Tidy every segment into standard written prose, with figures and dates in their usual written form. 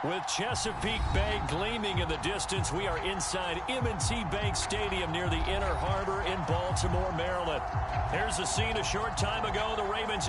With Chesapeake Bay gleaming in the distance, we are inside M&T Bank Stadium near the Inner Harbor in Baltimore, Maryland. Here's a scene a short time ago. The Ravens...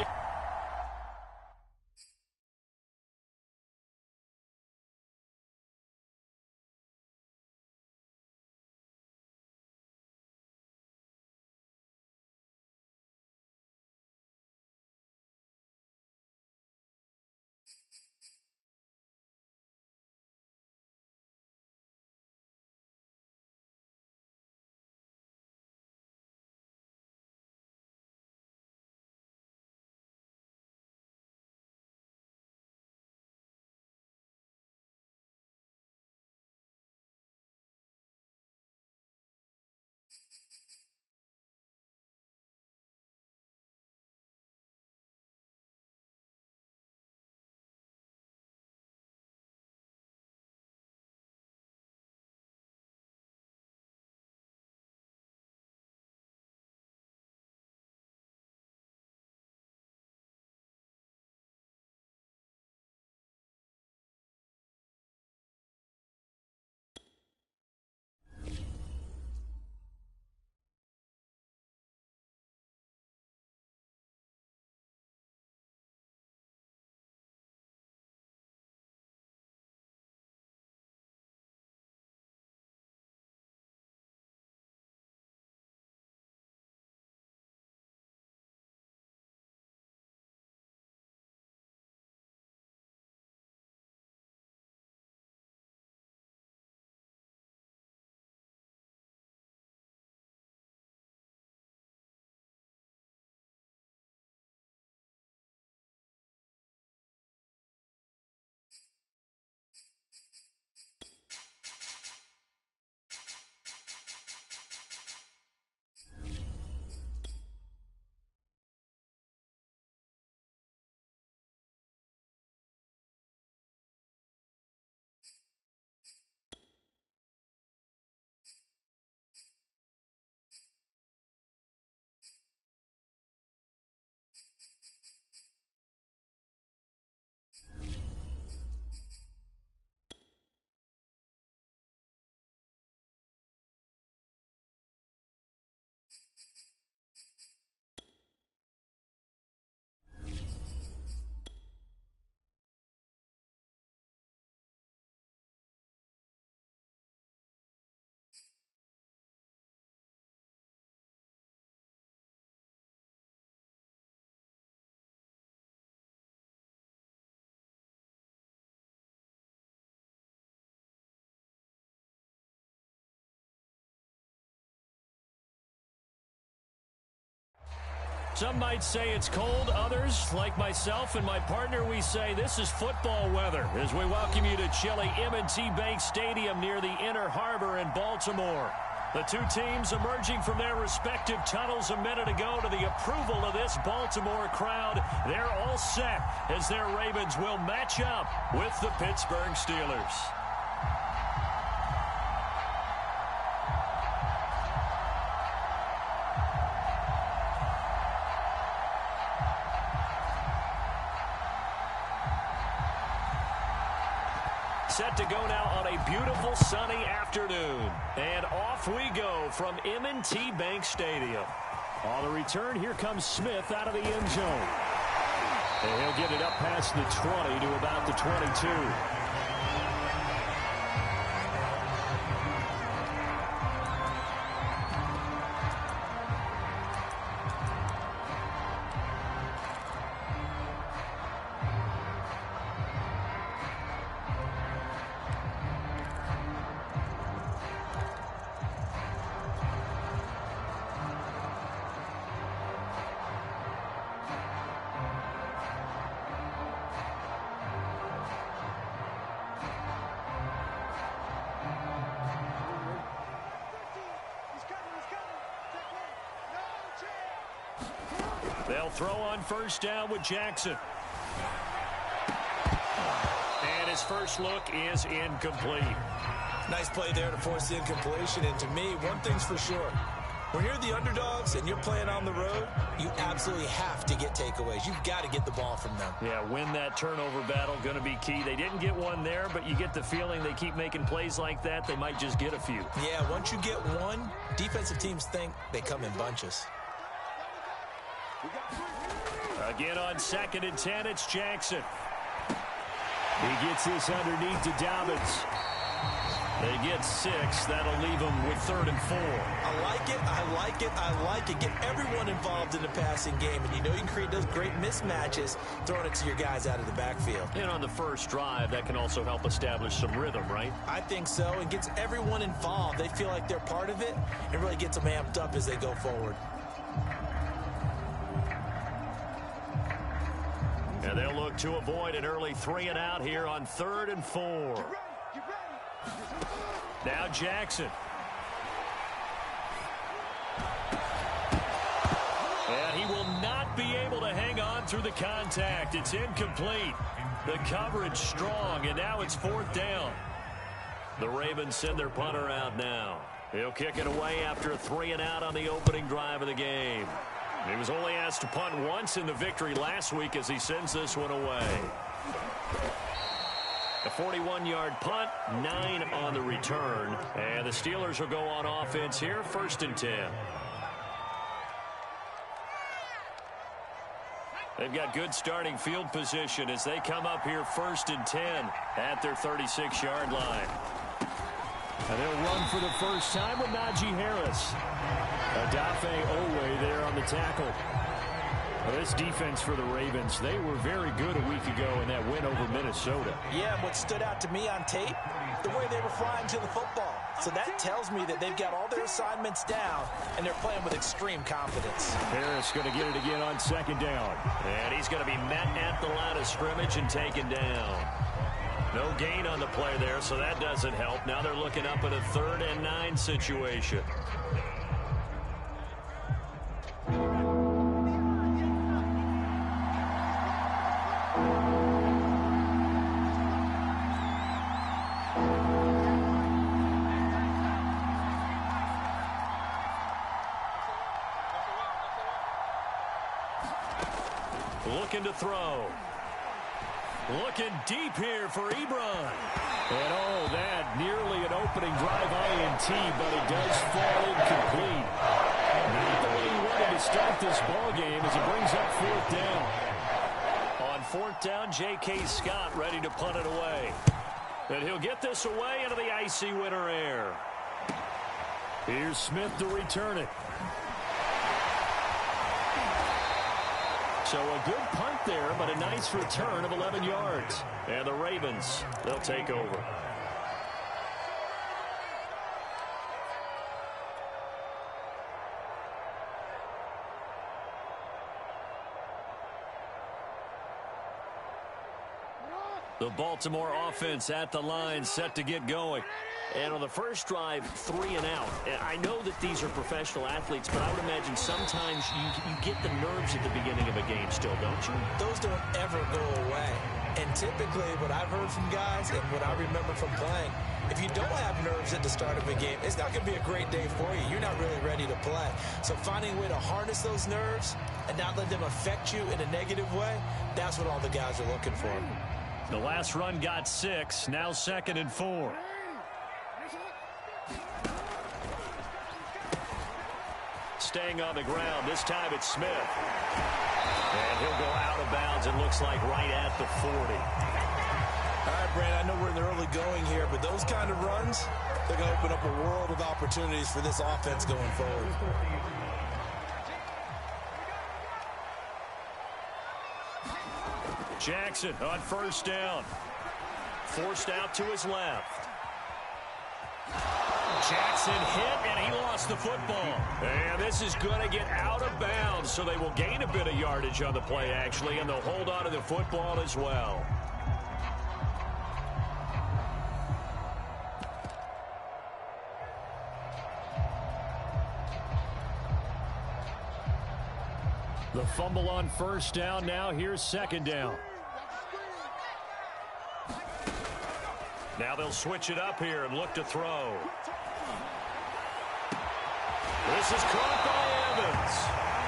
Some might say it's cold. Others, like myself and my partner, we say this is football weather as we welcome you to chilly M&T Bank Stadium near the Inner Harbor in Baltimore. The two teams emerging from their respective tunnels a minute ago to the approval of this Baltimore crowd. They're all set as their Ravens will match up with the Pittsburgh Steelers. Set to go now on a beautiful sunny afternoon. And off we go from M&T Bank Stadium. On the return, here comes Smith out of the end zone. And he'll get it up past the 20 to about the 22. They'll throw on first down with Jackson. And his first look is incomplete. Nice play there to force the incompletion. And to me, one thing's for sure. When you're the underdogs and you're playing on the road, you absolutely have to get takeaways. You've got to get the ball from them. Yeah, win that turnover battle, going to be key. They didn't get one there, but you get the feeling they keep making plays like that, they might just get a few. Yeah, once you get one, defensive teams think they come in bunches. Again on 2nd and 10, it's Jackson. He gets this underneath to Dobbins. They get 6. That'll leave them with 3rd and 4. I like it. I like it. I like it. Get everyone involved in the passing game. And you know you can create those great mismatches throwing it to your guys out of the backfield. And on the first drive, that can also help establish some rhythm, right? I think so. It gets everyone involved. They feel like they're part of it and really gets them amped up as they go forward. And they'll look to avoid an early 3 and out here on 3rd and 4. Now Jackson. And he will not be able to hang on through the contact. It's incomplete. The coverage strong, and now it's 4th down. The Ravens send their punter out now. He'll kick it away after a 3 and out on the opening drive of the game. He was only asked to punt once in the victory last week as he sends this one away. A 41-yard punt, 9 on the return. And the Steelers will go on offense here, 1st and 10. They've got good starting field position as they come up here 1st and 10 at their 36-yard line. And they'll run for the first time with Najee Harris. Odafe Oweh there on the tackle. Well, this defense for the Ravens, they were very good a week ago in that win over Minnesota. Yeah, and what stood out to me on tape, the way they were flying to the football. So that tells me that they've got all their assignments down, and they're playing with extreme confidence. Harris going to get it again on 2nd down. And he's going to be met at the line of scrimmage and taken down. No gain on the play there, so that doesn't help. Now they're looking up at a 3rd and 9 situation. Looking to throw. Looking deep here for Ebron. And oh, that nearly an opening drive INT, but it does fall incomplete. Not the way he wanted to start this ball game as it brings up 4th down. On 4th down, J.K. Scott ready to punt it away. And he'll get this away into the icy winter air. Here's Smith to return it. So a good punt there, but a nice return of 11 yards. And the Ravens, they'll take over. The Baltimore offense at the line, set to get going. And on the first drive, 3 and out. And I know that these are professional athletes, but I would imagine sometimes you get the nerves at the beginning of a game still, don't you? Those don't ever go away. And typically what I've heard from guys and what I remember from playing, if you don't have nerves at the start of a game, it's not going to be a great day for you. You're not really ready to play. So finding a way to harness those nerves and not let them affect you in a negative way, that's what all the guys are looking for. The last run got 6, now 2nd and 4. Staying on the ground, this time it's Smith. And he'll go out of bounds, it looks like right at the 40. All right, Brandon, I know we're in the early going here, but those kind of runs, they're going to open up a world of opportunities for this offense going forward. Jackson on 1st down. Forced out to his left. Jackson hit, and he lost the football. And this is going to get out of bounds, so they will gain a bit of yardage on the play, actually, and they'll hold on to the football as well. The fumble on 1st down. Now here's 2nd down. Now they'll switch it up here and look to throw. This is caught by Evans.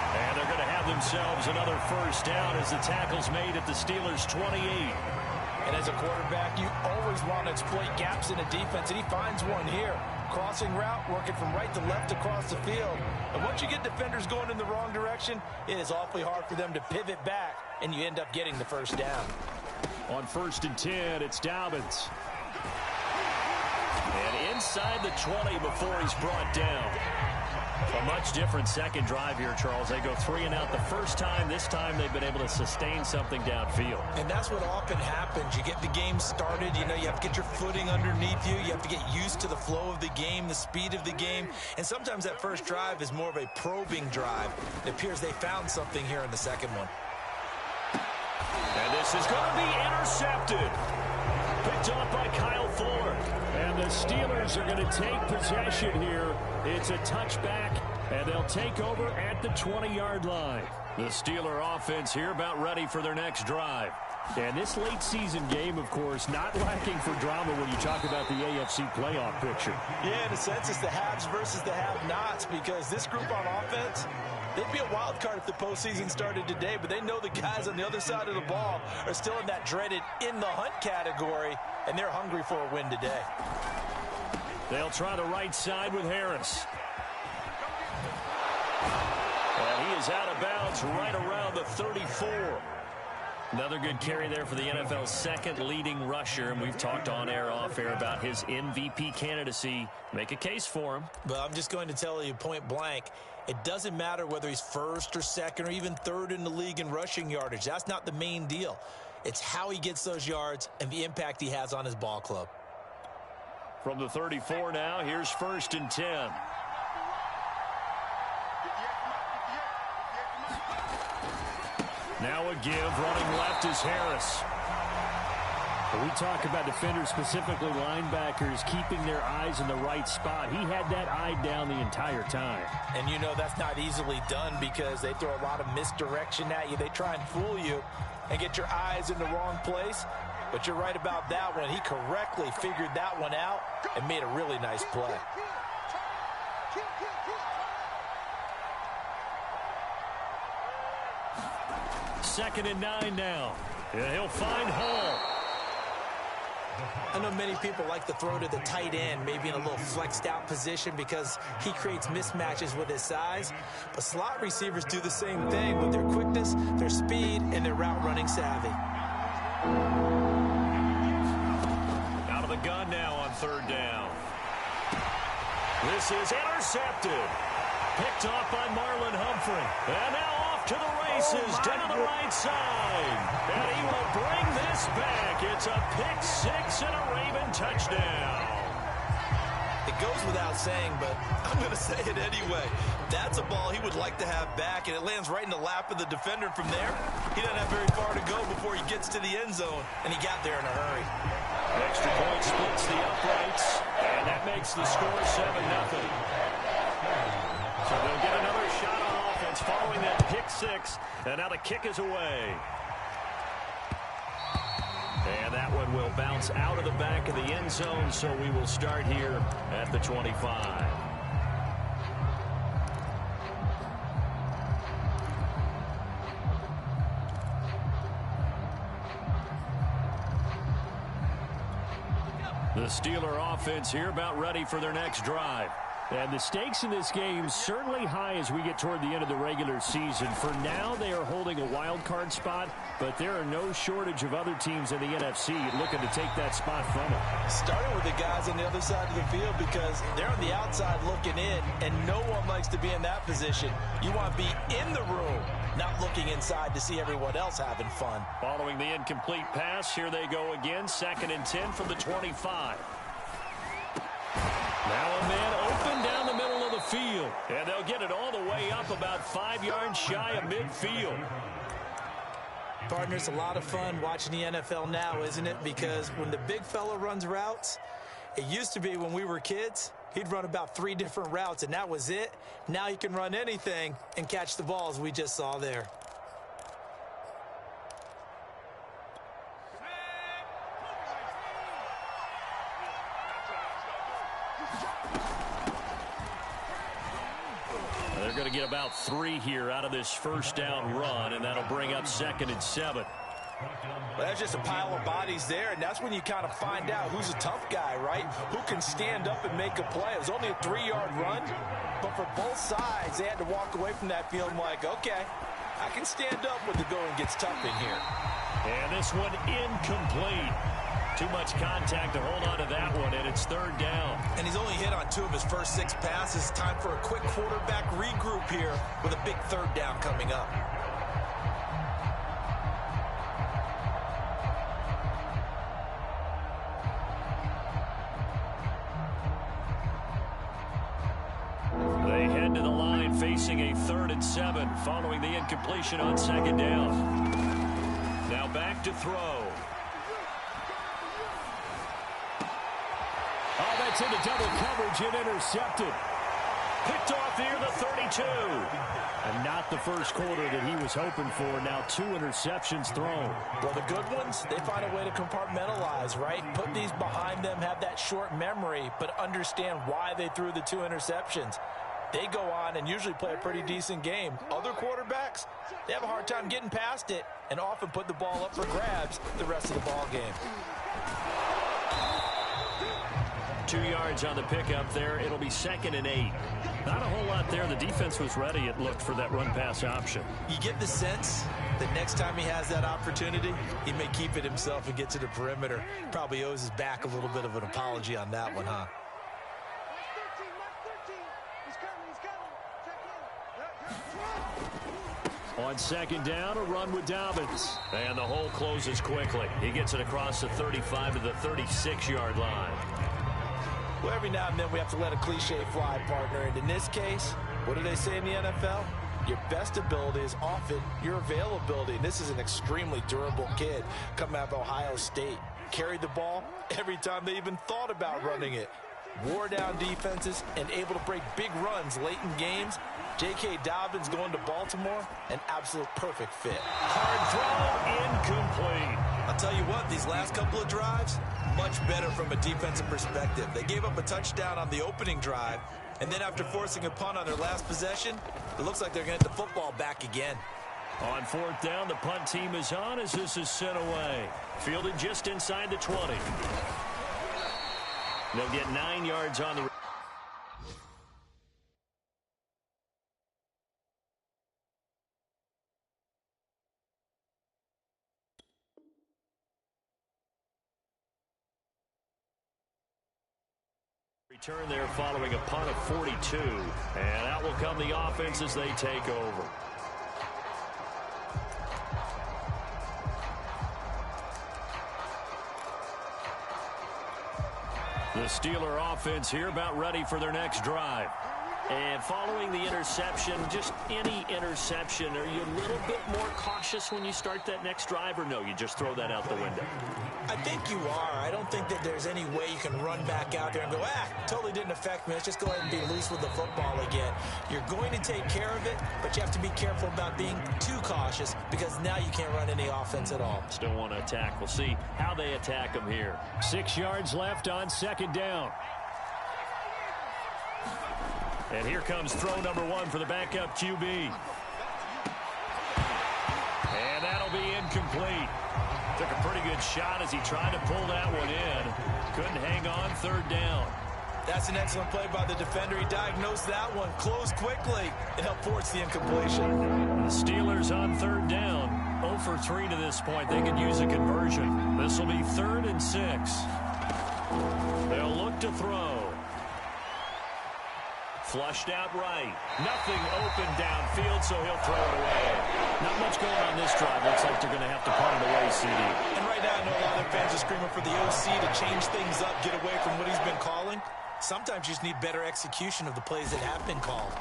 And they're going to have themselves another first down as the tackle's made at the Steelers' 28. And as a quarterback, you always want to exploit gaps in a defense, and he finds one here. Crossing route, working from right to left across the field. And once you get defenders going in the wrong direction, it is awfully hard for them to pivot back, and you end up getting the first down. On 1st and 10, it's Dobbins. And inside the 20 before he's brought down. A much different second drive here, Charles. They go 3 and out the first time. This time they've been able to sustain something downfield. And that's what often happens. You get the game started. You know, you have to get your footing underneath you. You have to get used to the flow of the game, the speed of the game. And sometimes that first drive is more of a probing drive. It appears they found something here in the second one. And this is going to be intercepted. Picked up by Kyle Fuller. And the Steelers are going to take possession here. It's a touchback, and they'll take over at the 20-yard line. The Steeler offense here about ready for their next drive. And this late season game, of course, not lacking for drama when you talk about the AFC playoff picture. Yeah, in a sense, it's the haves versus the have-nots, because this group on offense, they'd be a wild card if the postseason started today, but they know the guys on the other side of the ball are still in that dreaded in-the-hunt category, and they're hungry for a win today. They'll try the right side with Harris. And he is out of bounds right around the 34. Another good carry there for the NFL's second leading rusher, and we've talked on air, off air about his MVP candidacy. Make a case for him. But I'm just going to tell you point blank, it doesn't matter whether he's first or second or even third in the league in rushing yardage. That's not the main deal. It's how he gets those yards and the impact he has on his ball club. From the 34 now, here's 1st and 10. Now a give, running left is Harris. When we talk about defenders, specifically linebackers, keeping their eyes in the right spot. He had that eye down the entire time. And you know that's not easily done because they throw a lot of misdirection at you. They try and fool you and get your eyes in the wrong place. But you're right about that one. He correctly figured that one out and made a really nice play. Second and 9 now. And he'll find Hall. I know many people like to throw to the tight end, maybe in a little flexed out position because he creates mismatches with his size. But slot receivers do the same thing with their quickness, their speed, and their route running savvy. Out of the gun now on 3rd down. This is intercepted. Picked off by Marlon Humphrey. And now off to the races down the right side. And he will bring this back. It's a pick six and a Raven touchdown. It goes without saying, but I'm going to say it anyway. That's a ball he would like to have back, and it lands right in the lap of the defender. From there, he doesn't have very far to go before he gets to the end zone, and he got there in a hurry. Extra point splits the uprights, and that makes the score 7-0. So they'll get another shot on offense following that pick six, and now the kick is away. And that one will bounce out of the back of the end zone, so we will start here at the 25. The Steeler offense here about ready for their next drive. And the stakes in this game certainly high as we get toward the end of the regular season. For now, they are holding a wild card spot, but there are no shortage of other teams in the NFC looking to take that spot from them. Starting with the guys on the other side of the field because they're on the outside looking in, and no one likes to be in that position. You want to be in the room, not looking inside to see everyone else having fun. Following the incomplete pass, here they go again. 2nd and 10 from the 25. Now a man open down the middle of the field. And they'll get it all the way up about 5 yards shy of midfield. Partner, it's a lot of fun watching the NFL now, isn't it? Because when the big fella runs routes, it used to be when we were kids, he'd run about 3 different routes, and that was it. Now he can run anything and catch the balls we just saw there. get about 3 here out of this first down run, and that'll bring up 2nd and 7. Well, that's just a pile of bodies there, and that's when you kind of find out who's a tough guy, right? Who can stand up and make a play. It was only a 3-yard run, but for both sides, they had to walk away from that feeling like, okay, I can stand up when the going gets tough in here. And this one incomplete. Too much contact to hold on to that one, and it's 3rd down. And he's only hit on 2 of his first 6 passes. Time for a quick quarterback regroup here with a big 3rd down coming up. They head to the line facing a 3rd and 7 following the incompletion on 2nd down. Now back to throw. Oh, that's into double coverage and intercepted. Picked off near the 32. And not the first quarter that he was hoping for. Now 2 interceptions thrown. Well, the good ones, they find a way to compartmentalize, right? Put these behind them, have that short memory, but understand why they threw the 2 interceptions. They go on and usually play a pretty decent game. Other quarterbacks, they have a hard time getting past it and often put the ball up for grabs the rest of the ball game. 2 yards on the pickup there. It'll be 2nd and 8. Not a whole lot there. The defense was ready, it looked, for that run-pass option. You get the sense that next time he has that opportunity, he may keep it himself and get to the perimeter. Probably owes his back a little bit of an apology on that one, huh? On 2nd down, a run with Dobbins. And the hole closes quickly. He gets it across the 35 to the 36-yard line. Well, every now and then we have to let a cliche fly, partner. And in this case, what do they say in the NFL? Your best ability is often your availability. And this is an extremely durable kid coming out of Ohio State. Carried the ball every time they even thought about running it. Wore down defenses and able to break big runs late in games. J.K. Dobbins going to Baltimore, an absolute perfect fit. Hard throw, incomplete. I'll tell you what, these last couple of drives, much better from a defensive perspective. They gave up a touchdown on the opening drive, and then after forcing a punt on their last possession, it looks like they're going to get the football back again. On 4th down, the punt team is on as this is sent away. Fielded just inside the 20. They'll get 9 yards on the... Return there following a punt of 42. And out will come the offense as they take over. The Steeler offense here about ready for their next drive. And following the interception, just any interception, are you a little bit more cautious when you start that next drive, or no, you just throw that out the window? I think you are. I don't think that there's any way you can run back out there and go, totally didn't affect me. Let's just go ahead and be loose with the football again. You're going to take care of it, but you have to be careful about being too cautious because now you can't run any offense at all. Still want to attack. We'll see how they attack them here. 6 yards left on 2nd down. And here comes throw number 1 for the backup QB. And that'll be incomplete. Took a pretty good shot as he tried to pull that one in. Couldn't hang on, 3rd down. That's an excellent play by the defender. He diagnosed that one, closed quickly, and helped force the incompletion. The Steelers on 3rd down. 0 for 3 to this point. They could use a conversion. This will be 3rd and 6. They'll look to throw. Flushed out right. Nothing open downfield, so he'll throw it away. Not much going on this drive. Looks like they're going to have to punt it away, CD. And right now, I know a lot of fans are screaming for the OC to change things up, get away from what he's been calling. Sometimes you just need better execution of the plays that have been called.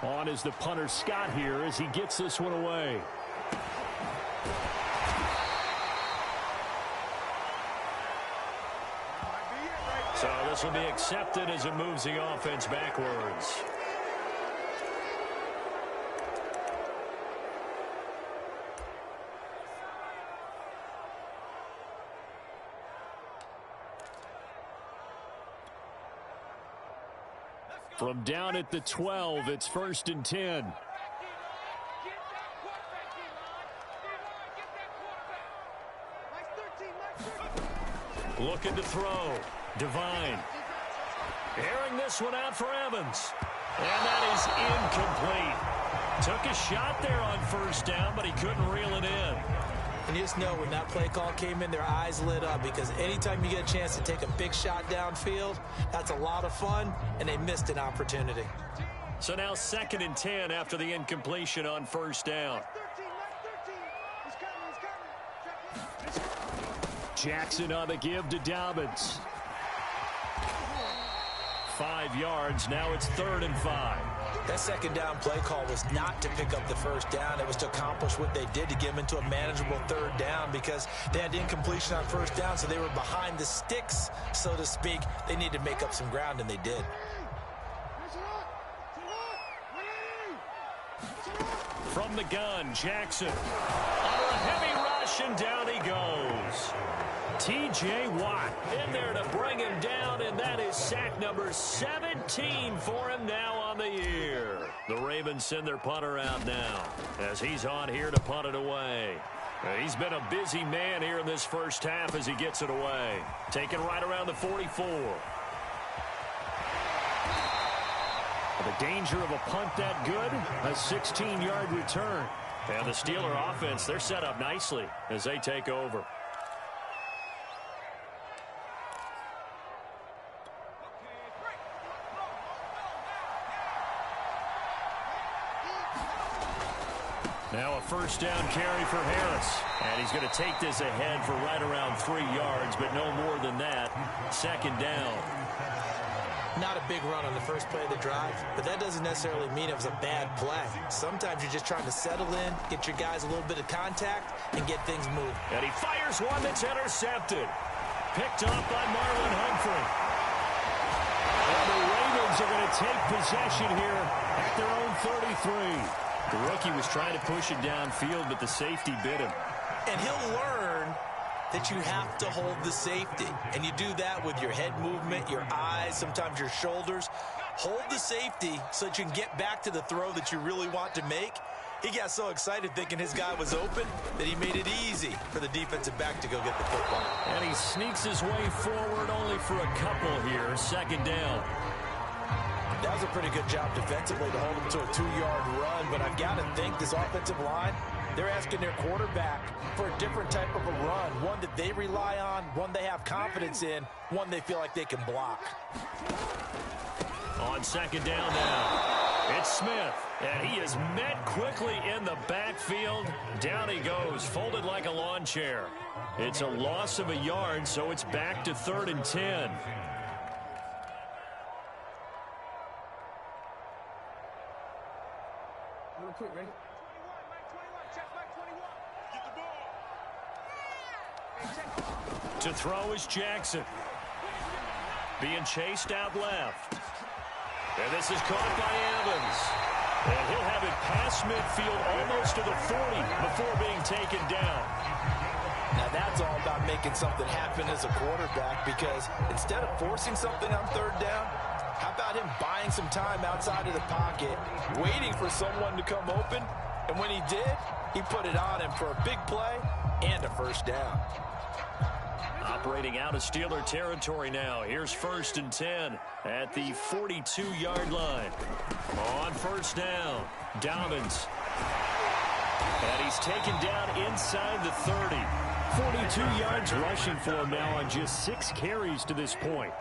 On is the punter, Scott, here as he gets this one away. So this will be accepted as it moves the offense backwards. From down at the 12, it's 1st and 10. Looking to throw. Devine. Airing this one out for Evans. And that is incomplete. Took a shot there on 1st down, but he couldn't reel it in. And you just know when that play call came in, their eyes lit up, because anytime you get a chance to take a big shot downfield, that's a lot of fun, and they missed an opportunity. So now 2nd and 10 after the incompletion on 1st down. Jackson on the give to Dobbins. 5 yards. Now it's 3rd and 5. That 2nd down play call was not to pick up the 1st down. It was to accomplish what they did, to get them into a manageable 3rd down, because they had incompletion on 1st down, so they were behind the sticks, so to speak. They needed to make up some ground, and they did. From the gun, Jackson. On a heavy rush, and down he goes. T.J. Watt in there to bring him down, and that is sack number 17 for him now on the year. The Ravens send their punter out now as he's on here to punt it away. He's been a busy man here in this first half as he gets it away. Taken right around the 44. The danger of a punt that good, a 16-yard return. And the Steeler offense, they're set up nicely as they take over. Now a 1st down carry for Harris. And he's going to take this ahead for right around 3 yards, but no more than that. 2nd down. Not a big run on the first play of the drive, but that doesn't necessarily mean it was a bad play. Sometimes you're just trying to settle in, get your guys a little bit of contact, and get things moving. And he fires one that's intercepted. Picked up by Marlon Humphrey. And the Ravens are going to take possession here at their own 33. The rookie was trying to push it downfield, but the safety bit him. And he'll learn that you have to hold the safety. And you do that with your head movement, your eyes, sometimes your shoulders. Hold the safety so that you can get back to the throw that you really want to make. He got so excited thinking his guy was open that he made it easy for the defensive back to go get the football. And he sneaks his way forward only for a couple here. 2nd down. That was a pretty good job defensively to hold him to a 2-yard run, but I've got to think this offensive line, they're asking their quarterback for a different type of a run, one that they rely on, one they have confidence in, one they feel like they can block. On 2nd down now, it's Smith, and he is met quickly in the backfield. Down he goes, folded like a lawn chair. It's a loss of a yard, so it's back to 3rd and 10. Quick, ready? To throw is Jackson. Being chased out left. And this is caught by Evans. And he'll have it past midfield almost to the 40 before being taken down. Now that's all about making something happen as a quarterback, because instead of forcing something on 3rd down, how about him buying some time outside of the pocket, waiting for someone to come open, and when he did, he put it on him for a big play and a 1st down. Operating out of Steeler territory now. Here's 1st and 10 at the 42-yard line. On 1st down, Dobbins. And he's taken down inside the 30. 42 yards rushing for him now on just 6 carries to this point.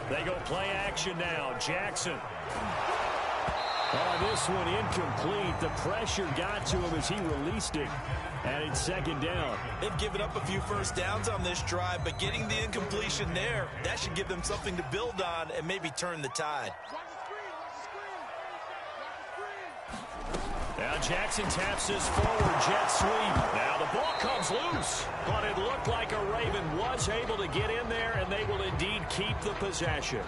They go play action now. Jackson. Oh, this one incomplete. The pressure got to him as he released it. And it's 2nd down. They've given up a few 1st downs on this drive, but getting the incompletion there, that should give them something to build on and maybe turn the tide. Now Jackson taps this forward, jet sweep. Now the ball comes loose, but it looked like a Raven was able to get in there, and they will indeed keep the possession.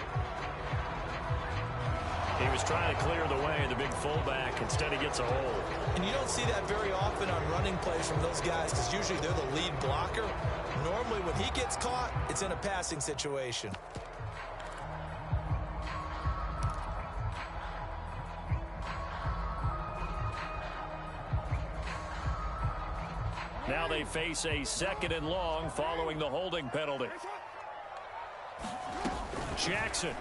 He was trying to clear the way, the big fullback. Instead, he gets a hold. And you don't see that very often on running plays from those guys, because usually they're the lead blocker. Normally, when he gets caught, it's in a passing situation. Now they face a 2nd and long following the holding penalty. Jackson.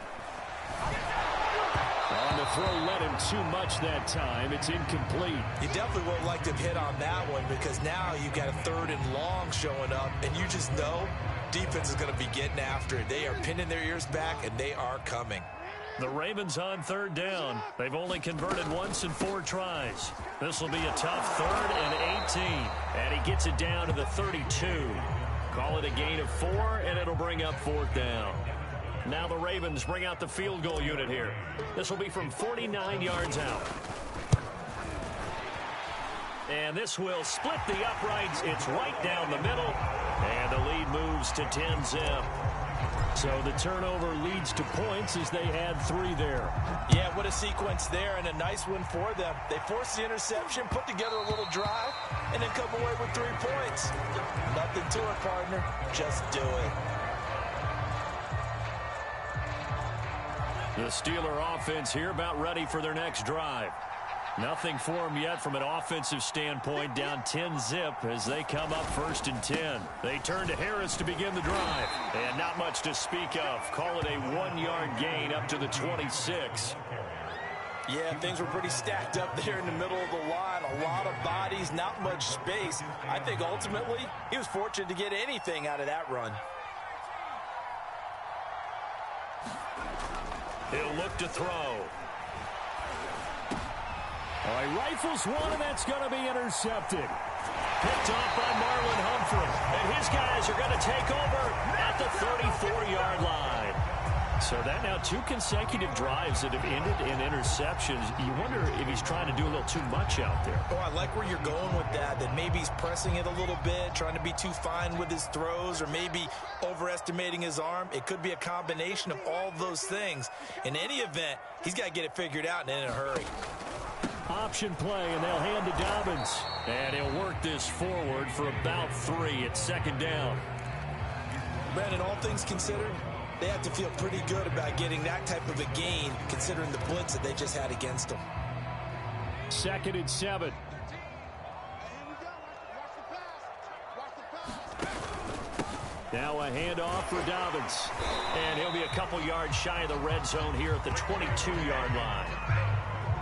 On the throw, led him too much that time. It's incomplete. You definitely won't like to hit on that one because now you've got a 3rd and long showing up, and you just know defense is going to be getting after it. They are pinning their ears back, and they are coming. The Ravens on 3rd down. They've only converted once in 4 tries. This will be a tough 3rd and 18. And he gets it down to the 32. Call it a gain of 4, and it'll bring up 4th down. Now the Ravens bring out the field goal unit here. This will be from 49 yards out. And this will split the uprights. It's right down the middle. And the lead moves to 10-zip. So the turnover leads to points as they add 3 there. Yeah, what a sequence there, and a nice one for them. They forced the interception, put together a little drive, and then come away with 3 points. Nothing to it, partner. Just do it. The Steeler offense here about ready for their next drive. Nothing for them yet from an offensive standpoint, down 10-zip as they come up 1st and 10. They turn to Harris to begin the drive. And not much to speak of. Call it a 1-yard gain up to the 26. Yeah, things were pretty stacked up there in the middle of the line. A lot of bodies, not much space. I think ultimately he was fortunate to get anything out of that run. He'll look to throw. All right, rifles one, and that's going to be intercepted. Picked off by Marlon Humphrey. And his guys are going to take over at the 34-yard line. So that now 2 consecutive drives that have ended in interceptions. You wonder if he's trying to do a little too much out there. Oh, I like where you're going with that maybe he's pressing it a little bit, trying to be too fine with his throws, or maybe overestimating his arm. It could be a combination of all those things. In any event, he's got to get it figured out and in a hurry. Option play, and they'll hand to Dobbins. And he'll work this forward for about 3 at 2nd down. Brandon, all things considered, they have to feel pretty good about getting that type of a gain, considering the blitz that they just had against them. 2nd and 7. Now a handoff for Dobbins. And he'll be a couple yards shy of the red zone here at the 22-yard line.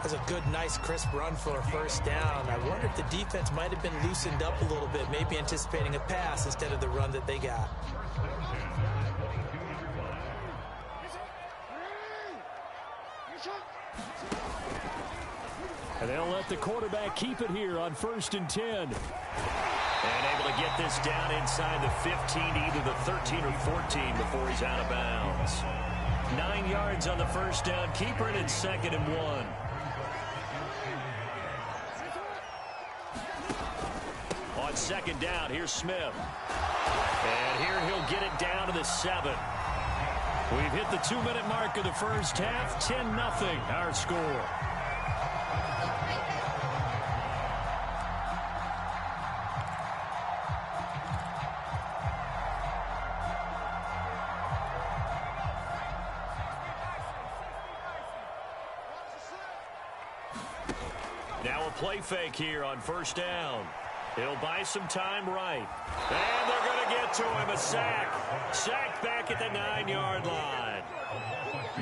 That's a good, nice, crisp run for a 1st down. I wonder if the defense might have been loosened up a little bit, maybe anticipating a pass instead of the run that they got. And they'll let the quarterback keep it here on 1st and 10. And able to get this down inside the 15, either the 13 or 14 before he's out of bounds. 9 yards on the 1st down. Keeper, and it's 2nd and 1. On 2nd down, here's Smith. And here he'll get it down to the 7. We've hit the 2-minute mark of the first half. 10-0 our score. Now a play fake here on 1st down. He'll buy some time right. And they're going to get to him. A sack. Sack back at the 9-yard line.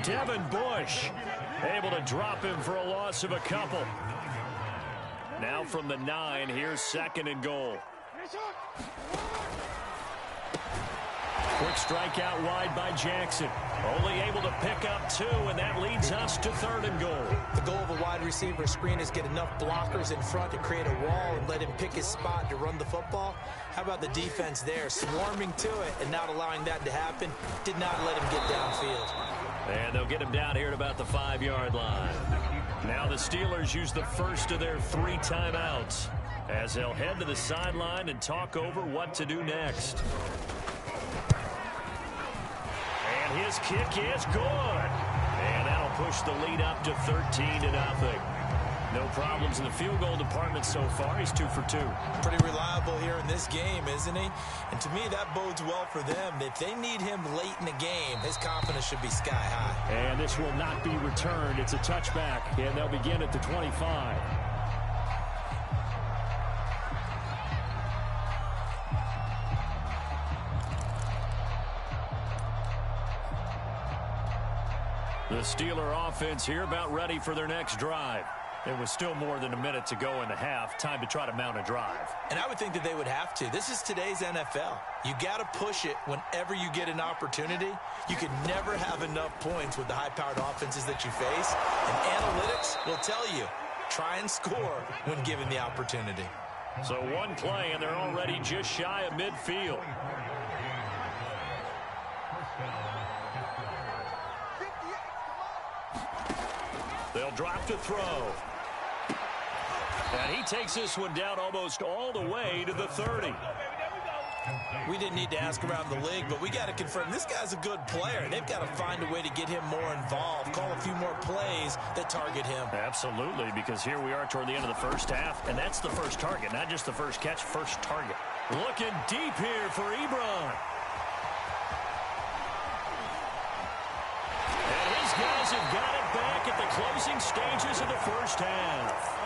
Devin Bush able to drop him for a loss of a couple. Now from the 9, here's 2nd and goal. Quick strike out wide by Jackson. Only able to pick up 2, and that leads us to 3rd and goal. The goal of a wide receiver screen is get enough blockers in front to create a wall and let him pick his spot to run the football. How about the defense there, swarming to it and not allowing that to happen? Did not let him get downfield. And they'll get him down here at about the 5-yard line. Now the Steelers use the first of their 3 timeouts as they'll head to the sideline and talk over what to do next. And his kick is good. And that'll push the lead up to 13-0. No problems in the field goal department so far. He's 2 for 2. Pretty reliable here in this game, isn't he? And to me, that bodes well for them. If they need him late in the game, his confidence should be sky high. And this will not be returned. It's a touchback, and they'll begin at the 25. The Steeler offense here about ready for their next drive. There was still more than a minute to go in the half. Time to try to mount a drive. And I would think that they would have to. This is today's NFL. You got to push it whenever you get an opportunity. You can never have enough points with the high-powered offenses that you face. And analytics will tell you, try and score when given the opportunity. So one play, and they're already just shy of midfield. They'll drop to throw. And he takes this one down almost all the way to the 30. We didn't need to ask around the league, but we got to confirm this guy's a good player. They've got to find a way to get him more involved, call a few more plays that target him. Absolutely, because here we are toward the end of the first half, and that's the first target, not just the first catch, first target. Looking deep here for Ebron. And his guys have got it back at the closing stages of the first half.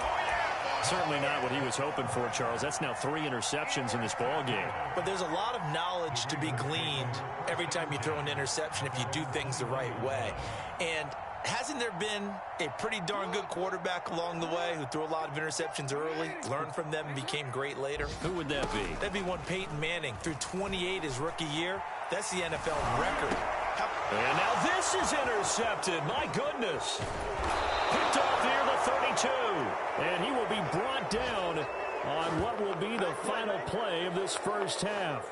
Certainly not what he was hoping for, Charles. That's now 3 interceptions in this ball game. But there's a lot of knowledge to be gleaned every time you throw an interception if you do things the right way. And hasn't there been a pretty darn good quarterback along the way who threw a lot of interceptions early, learned from them, and became great later? Who would that be? That'd be one Peyton Manning. Threw 28 his rookie year. That's the NFL record. And now this is intercepted. My goodness. Picked off near the 32. And he will be brought down on what will be the final play of this first half.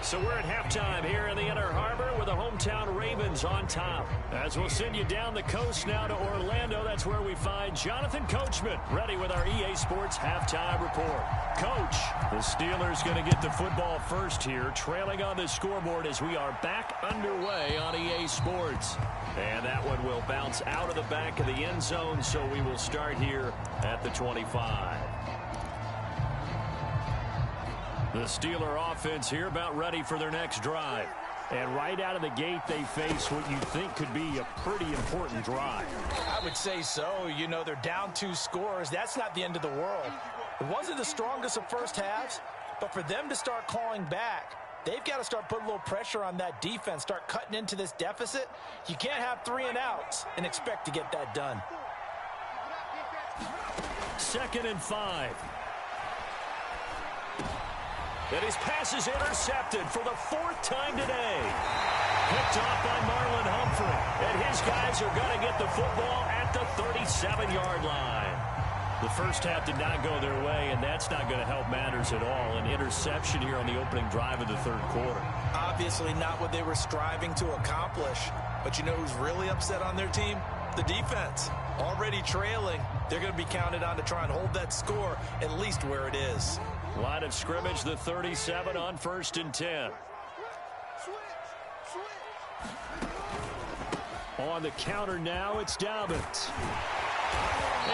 So we're at halftime here in the Inner Harbor with the hometown Ravens on top. As we'll send you down the coast now to Orlando, that's where we find Jonathan Coachman ready with our EA Sports halftime report. Coach, the Steelers going to get the football first here, trailing on the scoreboard as we are back underway on EA Sports. And that one will bounce out of the back of the end zone, so we will start here at the 25. The Steeler offense here about ready for their next drive. And right out of the gate, they face what you think could be a pretty important drive. I would say so. You know, they're down 2 scores. That's not the end of the world. It wasn't the strongest of first halves, but for them to start calling back, they've got to start putting a little pressure on that defense, start cutting into this deficit. You can't have 3 and outs and expect to get that done. 2nd and 5. And his pass is intercepted for the 4th time today. Picked off by Marlon Humphrey. And his guys are going to get the football at the 37-yard line. The first half did not go their way, and that's not going to help matters at all. An interception here on the opening drive of the 3rd quarter. Obviously not what they were striving to accomplish. But you know who's really upset on their team? The defense. Already trailing. They're going to be counted on to try and hold that score at least where it is. Line of scrimmage, the 37 on 1st and 10. On the counter now, it's Dobbins.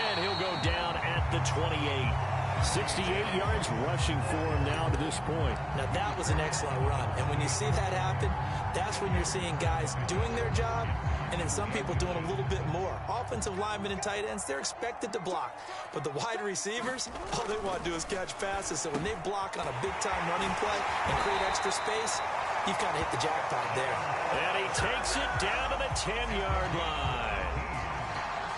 And he'll go down at the 28. 68 yards rushing for him now to this point. Now that was an excellent run. And when you see that happen, that's when you're seeing guys doing their job and then some people doing a little bit more. Offensive linemen and tight ends, they're expected to block. But the wide receivers, all they want to do is catch passes. So when they block on a big-time running play and create extra space, you've kind of hit the jackpot there. And he takes it down to the 10-yard line.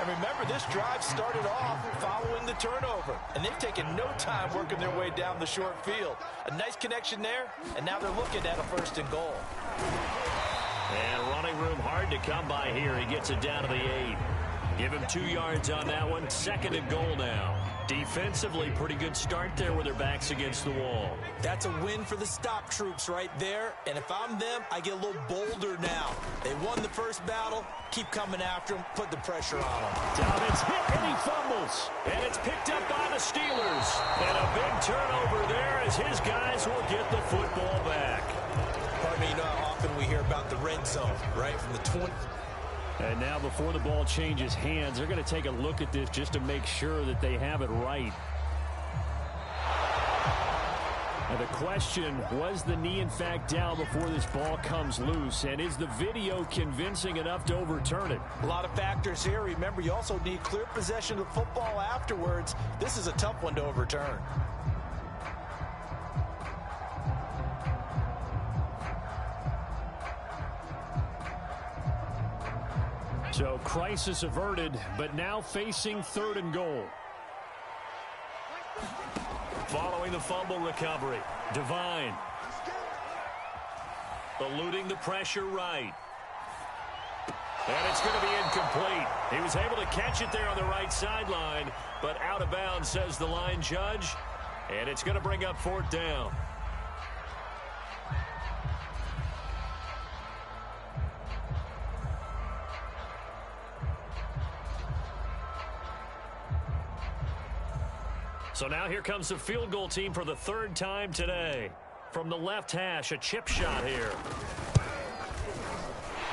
And remember, this drive started off following the turnover. And they've taken no time working their way down the short field. A nice connection there, and now they're looking at a 1st and goal. And running room hard to come by here. He gets it down to the 8. Give him 2 yards on that one. 2nd and goal now. Defensively, pretty good start there with their backs against the wall. That's a win for the stop troops right there. And if I'm them, I get a little bolder now. They won the first battle. Keep coming after them. Put the pressure on them. Dobbins hit and he fumbles. And it's picked up by the Steelers. And a big turnover there as his guys will get the football back. Pardon me, you know how often we hear about the red zone, right? From the 20. And now before the ball changes hands, they're going to take a look at this just to make sure that they have it right. Now the question, was the knee in fact down before this ball comes loose? And is the video convincing enough to overturn it? A lot of factors here. Remember, you also need clear possession of the football afterwards. This is a tough one to overturn. So crisis averted, but now facing 3rd and goal. Following the fumble recovery, Devine. Eluding the pressure right. And it's going to be incomplete. He was able to catch it there on the right sideline, but out of bounds, says the line judge. And it's going to bring up 4th down. So now here comes the field goal team for the 3rd time today. From the left hash, a chip shot here.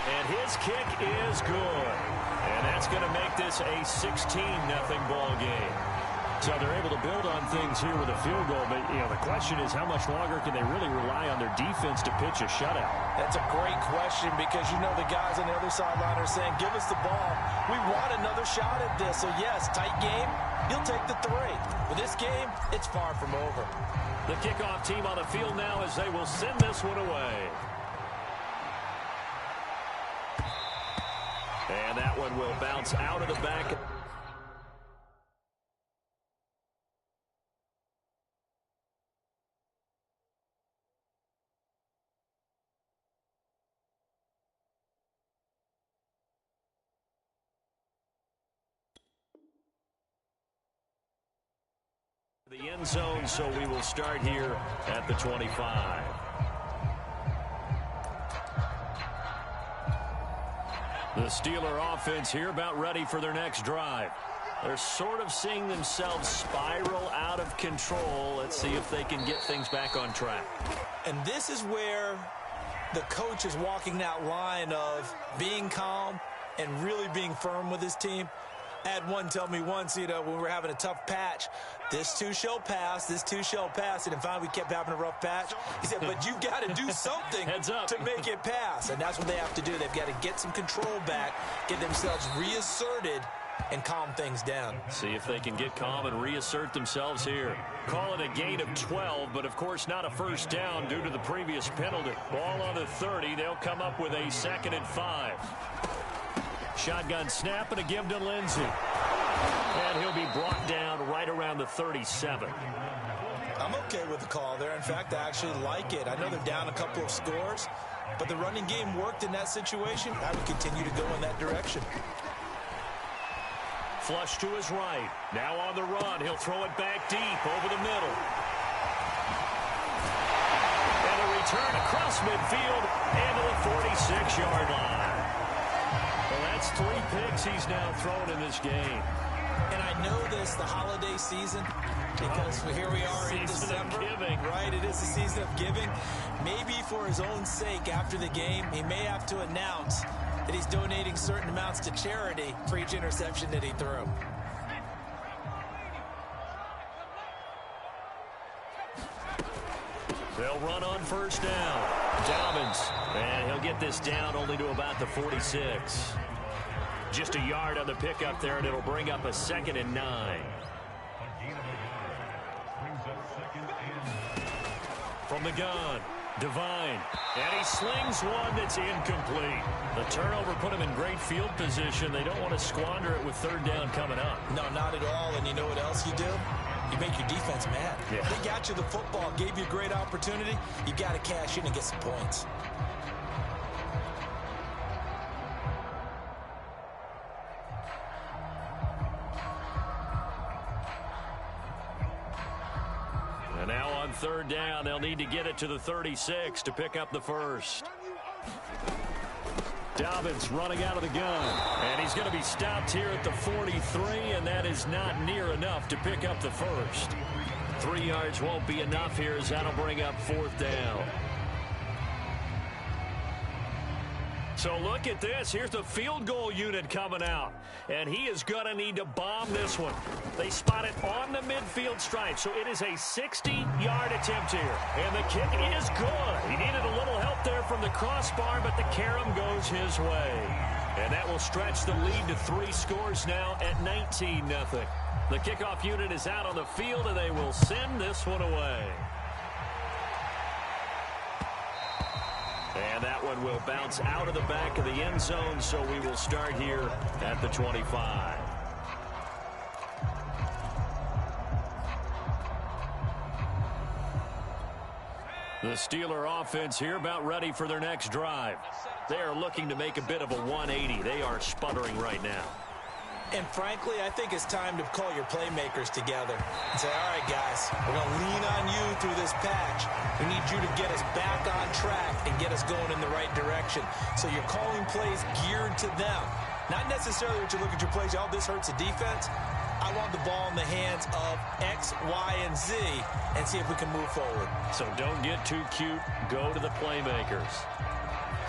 And his kick is good. And that's going to make this a 16-0 ball game. So they're able to build on things here with a field goal. But, the question is how much longer can they really rely on their defense to pitch a shutout? That's a great question because, the guys on the other sideline are saying, give us the ball. We want another shot at this. So, yes, tight game. He'll take the 3. With this game, it's far from over. The kickoff team on the field now as they will send this one away. And that one will bounce out of the back. The end zone, so we will start here at the 25. The Steeler offense here about ready for their next drive. They're sort of seeing themselves spiral out of control. Let's see if they can get things back on track. And this is where the coach is walking that line of being calm and really being firm with his team. I had one tell me once, when we were having a tough patch, this too shall pass, this too shall pass. And finally we kept having a rough patch. He said, but you've got to do something to make it pass. And that's what they have to do. They've got to get some control back, get themselves reasserted, and calm things down. See if they can get calm and reassert themselves here. Call it a gain of 12, but of course not a first down due to the previous penalty. Ball on the 30. They'll come up with a 2nd and 5. Shotgun snap and a give to Lindsey. And he'll be brought down right around the 37. I'm okay with the call there. In fact, I actually like it. I know they're down a couple of scores, but the running game worked in that situation. I would continue to go in that direction. Flush to his right. Now on the run. He'll throw it back deep over the middle. And a return across midfield and to the 46-yard line. Well, that's 3 picks he's now thrown in this game. And I know this, the holiday season, because here we are in December. Right, it is the season of giving. Maybe for his own sake after the game, he may have to announce that he's donating certain amounts to charity for each interception that he threw. They'll run on first down. Dobbins, and he'll get this down only to about the 46. Just a yard on the pickup there, and it'll bring up a 2nd and 9. From the gun, Devine, and he slings one that's incomplete. The turnover put him in great field position. They don't want to squander it with 3rd down coming up. No, not at all. And you know what else you do? You make your defense mad. Yeah. They got you the football, gave you a great opportunity. You got to cash in and get some points. And now on 3rd down, they'll need to get it to the 36 to pick up the first. Dobbins running out of the gun. And he's going to be stopped here at the 43, and that is not near enough to pick up the first. 3 yards won't be enough here as that'll bring up 4th down. So look at this. Here's the field goal unit coming out. And he is going to need to bomb this one. They spot it on the midfield stripe. So it is a 60-yard attempt here. And the kick is good. He needed a little help there from the crossbar, but the carom goes his way. And that will stretch the lead to 3 scores now at 19-0. The kickoff unit is out on the field, and they will send this one away. And that one will bounce out of the back of the end zone, so we will start here at the 25. The Steeler offense here about ready for their next drive. They are looking to make a bit of a 180. They are sputtering right now. And frankly, I think it's time to call your playmakers together and say, all right, guys, we're going to lean on you through this patch. We need you to get us back on track and get us going in the right direction. So you're calling plays geared to them. Not necessarily what you look at your plays, oh, this hurts the defense. I want the ball in the hands of X, Y, and Z and see if we can move forward. So don't get too cute. Go to the playmakers.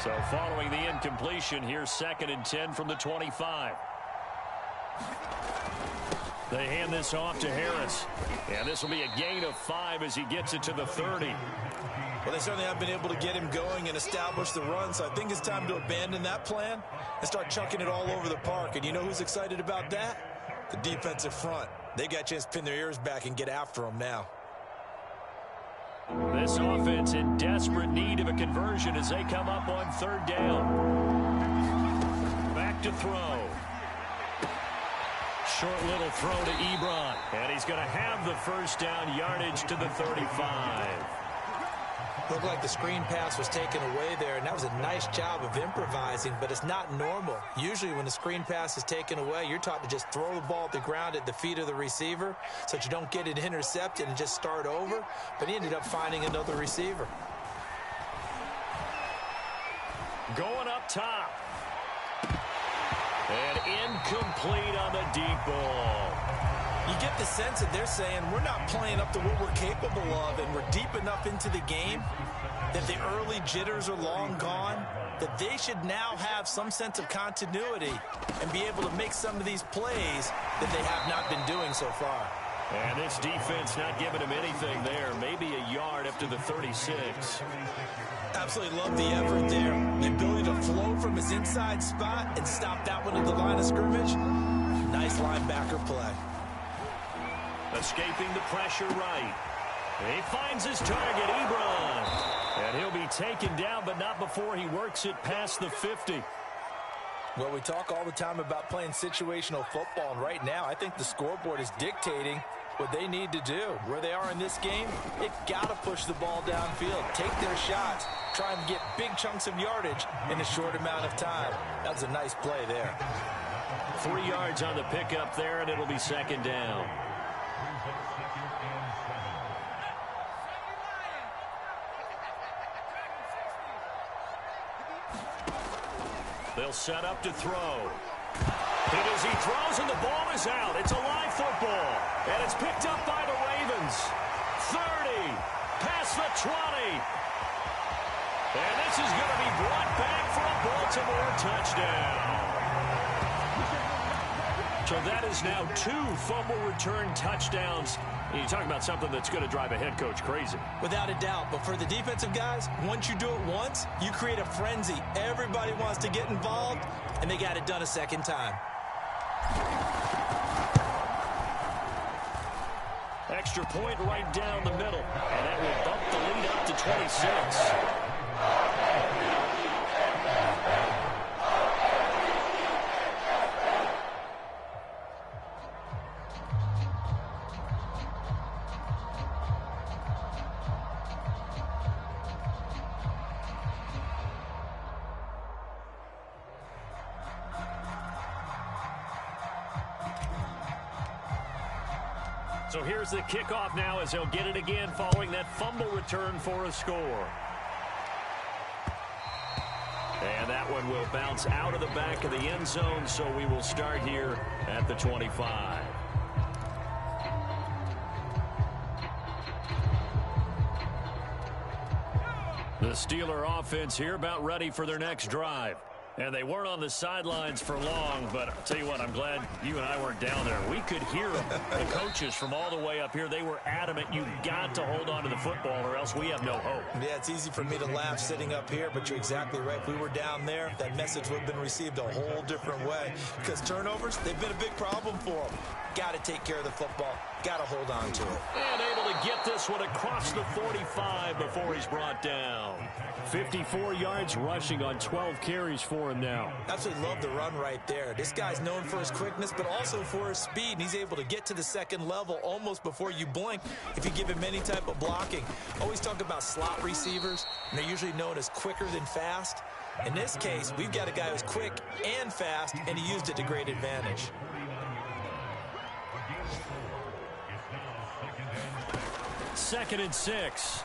So following the incompletion, here's 2nd and 10 from the 25. They hand this off to Harris. And this will be a gain of 5 as he gets it to the 30. Well, they certainly have been able to get him going and establish the run, so I think it's time to abandon that plan and start chucking it all over the park. And you know who's excited about that? The defensive front. They got a chance to pin their ears back and get after him now. This offense in desperate need of a conversion as they come up on 3rd down. Back to throw. Short little throw to Ebron. And he's going to have the first down, yardage to the 35. Looked like the screen pass was taken away there, and that was a nice job of improvising, but it's not normal. Usually when the screen pass is taken away, you're taught to just throw the ball at the ground at the feet of the receiver so that you don't get it intercepted and just start over, but he ended up finding another receiver. Going up top. And incomplete on the deep ball. You get the sense that they're saying we're not playing up to what we're capable of, and we're deep enough into the game that the early jitters are long gone, that they should now have some sense of continuity and be able to make some of these plays that they have not been doing so far. And this defense not giving him anything there. Maybe a yard up to the 36. Absolutely love the effort there. The ability to flow from his inside spot and stop that one at the line of scrimmage. Nice linebacker play. Escaping the pressure right. He finds his target, Ebron. And he'll be taken down, but not before he works it past the 50. Well, we talk all the time about playing situational football, and right now I think the scoreboard is dictating what they need to do. Where they are in this game, they've got to push the ball downfield, take their shots, try and get big chunks of yardage in a short amount of time. That was a nice play there. 3 yards on the pickup there, and it'll be 2nd down. They'll set up to throw. And as he throws and the ball is out, it's a live football. And it's picked up by the Ravens. 30, past the 20. And this is going to be brought back for a Baltimore touchdown. So that is now 2 fumble return touchdowns. You talk about something that's going to drive a head coach crazy. Without a doubt. But for the defensive guys, once you do it once, you create a frenzy. Everybody wants to get involved, and they got it done a second time. Extra point right down the middle. And that will bump the lead up to 26. So here's the kickoff now as they'll get it again following that fumble return for a score. And that one will bounce out of the back of the end zone, so we will start here at the 25. The Steeler offense here about ready for their next drive. And they weren't on the sidelines for long, but I'll tell you what, I'm glad you and I weren't down there. We could hear them. The coaches from all the way up here, they were adamant. You've got to hold on to the football or else we have no hope. Yeah, it's easy for me to laugh sitting up here, but you're exactly right. If we were down there, that message would have been received a whole different way. Because turnovers, they've been a big problem for them. Got to take care of the football. Got to hold on to it. And able to get this one across the 45 before he's brought down. 54 yards rushing on 12 carries for him now. Absolutely love the run right there. This guy's known for his quickness, but also for his speed. And he's able to get to the second level almost before you blink if you give him any type of blocking. Always talk about slot receivers, and they're usually known as quicker than fast. In this case, we've got a guy who's quick and fast, and he used it to great advantage. Second and 6.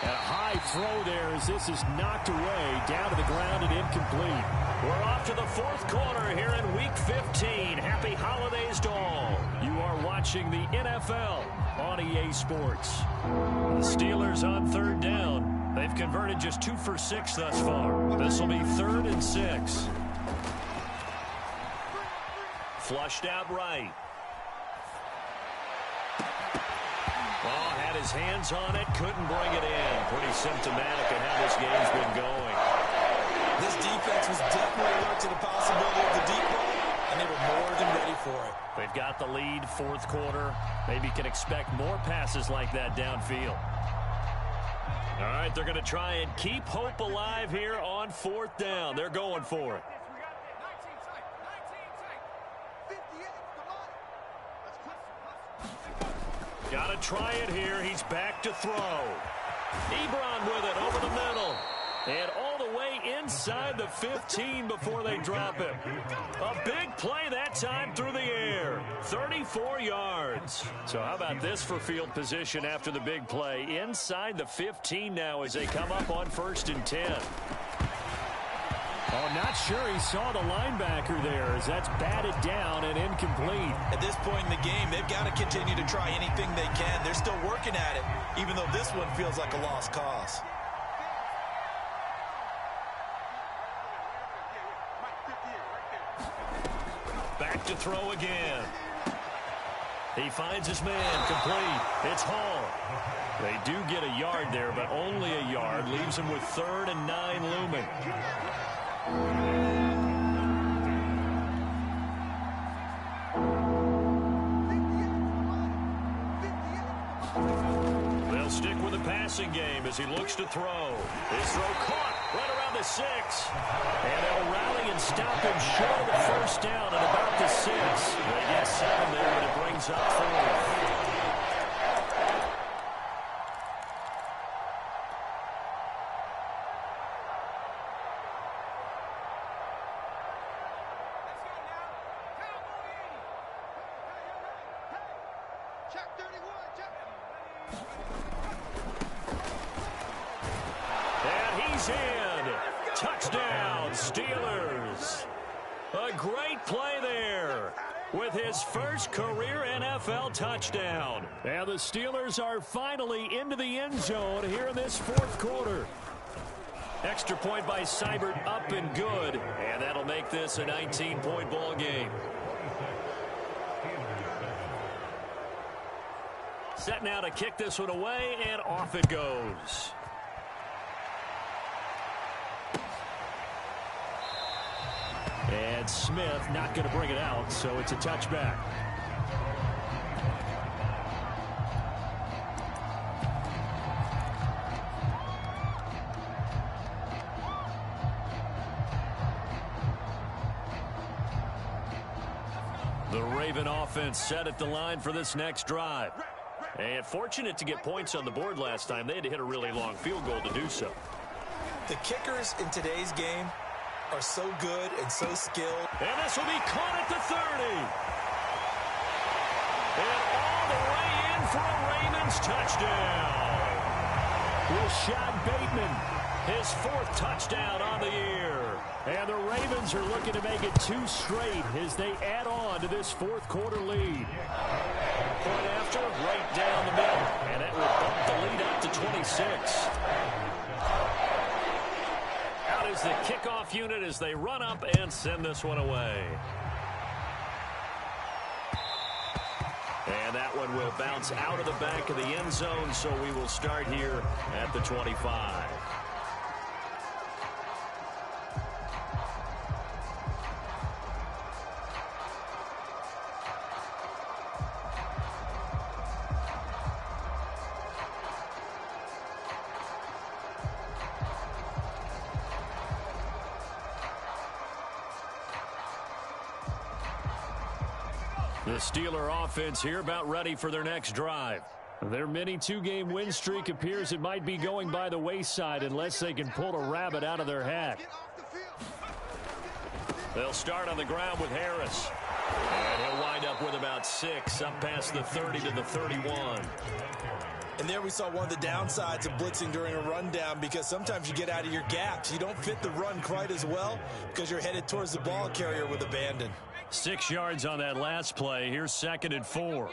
And a high throw there as this is knocked away, down to the ground and incomplete. We're off to the fourth quarter here in Week 15. Happy holidays to all. You are watching the NFL on EA Sports. The Steelers on third down. They've converted just 2 for 6 thus far. This will be 3rd and 6. Flushed out right. Oh, had his hands on it, couldn't bring it in. Pretty symptomatic of how this game's been going. This defense was definitely alert to the possibility of the deep ball, and they were more than ready for it. They've got the lead, fourth quarter. Maybe can expect more passes like that downfield. All right, they're going to try and keep hope alive here on 4th down. They're going for it. Got to try it here. He's back to throw. Ebron with it over the middle. And all the way inside the 15 before they drop him. A big play that time through the air. 34 yards. So how about this for field position after the big play? Inside the 15 now as they come up on 1st and 10. Oh, not sure he saw the linebacker there as that's batted down and incomplete. At this point in the game, they've got to continue to try anything they can. They're still working at it, even though this one feels like a lost cause. Back to throw again. He finds his man, complete. It's Hall. They do get a yard there, but only a yard. Leaves him with 3rd and 9 looming. They'll stick with the passing game as he looks to throw. His throw caught right around the 6. And they'll rally and stop him short of the 1st down at about the 6. They get 7 there, and it brings up 4th. Touchdown, Steelers. A great play there with his first career NFL touchdown. And the Steelers are finally into the end zone here in this 4th quarter. Extra point by Seibert, up and good. And that'll make this a 19-point ball game. Set now to kick this one away, and off it goes. And Smith not going to bring it out, so it's a touchback. The Raven offense set at the line for this next drive. And fortunate to get points on the board last time. They had to hit a really long field goal to do so. The kickers in today's game are so good and so skilled. And this will be caught at the 30. And all the way in for a Ravens touchdown. Rashad Bateman, his 4th touchdown on the year. And the Ravens are looking to make it 2 straight as they add on to this 4th quarter lead. Point after, right down the middle. And that will bump the lead up to 26. out is the kickoff unit as they run up and send this one away. And that one will bounce out of the back of the end zone, so we will start here at the 25. The Steeler offense here about ready for their next drive. Their mini two-game win streak appears it might be going by the wayside unless they can pull a rabbit out of their hat. They'll start on the ground with Harris. And he'll wind up with about 6, up past the 30 to the 31. And there we saw one of the downsides of blitzing during a rundown, because sometimes you get out of your gaps. You don't fit the run quite as well because you're headed towards the ball carrier with abandon. 6 yards on that last play. Here's 2nd and 4.